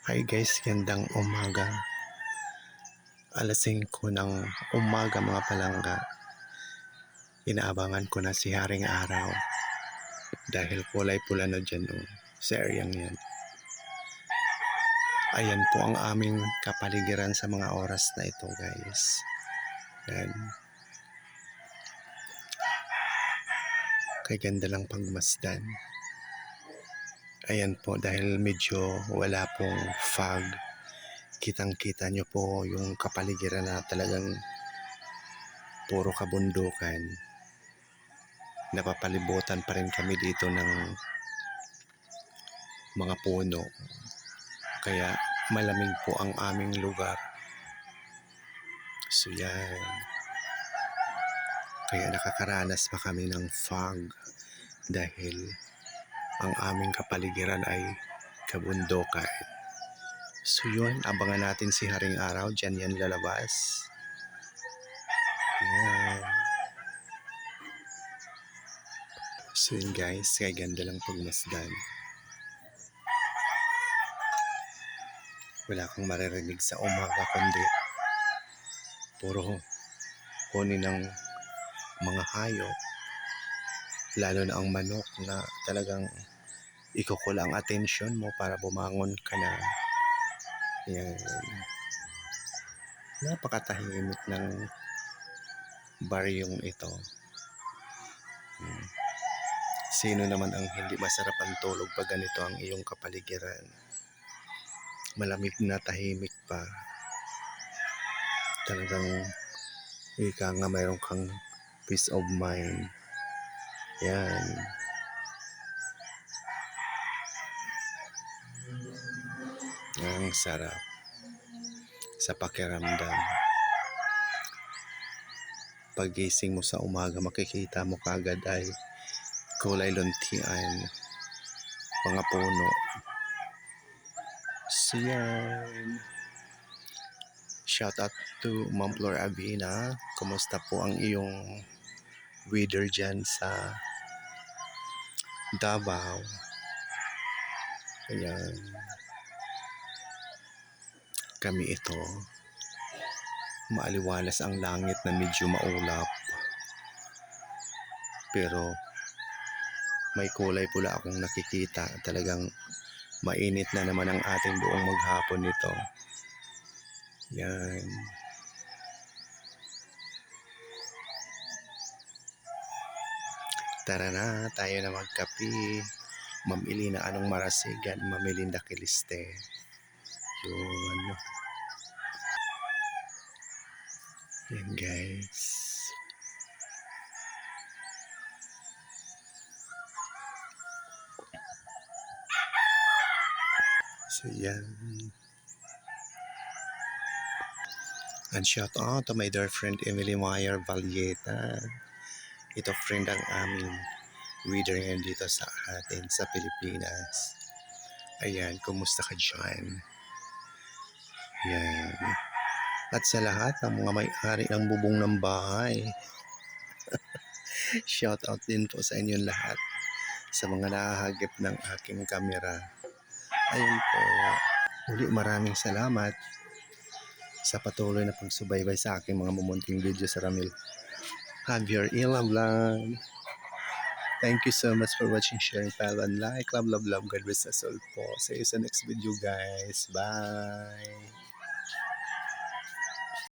Hi guys, gandang umaga. Alas 5 ng umaga mga palangga. Inaabangan ko na si Haring Araw dahil kulay pula na dyan sa areang yan. Ayan po ang aming kapaligiran sa mga oras na ito guys. Yan. Kay ganda lang pagmasdan. Ayan po dahil medyo wala pong fog. Kitang-kita nyo po yung kapaligiran na talagang puro kabundukan. Napapalibutan pa rin kami dito ng mga puno. Kaya malamig po ang aming lugar. So yan. Kaya nakakaranas pa kami ng fog dahil ang aming kapaligiran ay kabundukan. So yun, abangan natin si Haring Araw. Diyan yan lalabas. Yan. So yun guys, kaya ganda lang pagmasdan. Wala kang maririnig sa umaga kundi puro huni ng mga hayop, lalo na ang manok na talagang ikukula ang atensyon mo para bumangon ka na. Yan. Napakatahimik ng baryong ito. Sino naman ang hindi masarap ang tulog pag ganito ang iyong kapaligiran? Malamig na tahimik pa. Talagang ika nga mayroon kang peace of mind. Yan. Ang sarap sa pakiramdam. Paggising mo sa umaga, makikita mo kagad ay kulay luntian, mga puno. So yan. Shout out to Ma'am Flor Avina. Kumusta po ang iyong weather dyan sa Davao? Ayan. Kami ito. Maaliwalas ang langit na medyo maulap. Pero may kulay pula akong nakikita. Talagang mainit na naman ang ating buong maghapon nito. Yan. Tara na, tayo na magkape. Mamili na anong marasigan, Mamilinda Kiliste. Yun. Yan guys. So yan. And shout out to my dear friend Emily Meyer Valleta. Ito friend ang aming reader ngayon dito sa atin sa Pilipinas. Ayan, kumusta ka dyan? Ayan. At sa lahat ng mga may-ari ng bubong ng bahay. Shout out din po sa inyong lahat. Sa mga nakahagip ng aking kamera. Ayun po. Uli maraming salamat sa patuloy na pagsubaybay sa aking mga mumunting video sa Ramil Javier Ilam Vlog. Thank you so much for watching, sharing, follow, and like. Love, love, love. God bless us all po. See you sa next video guys. Bye!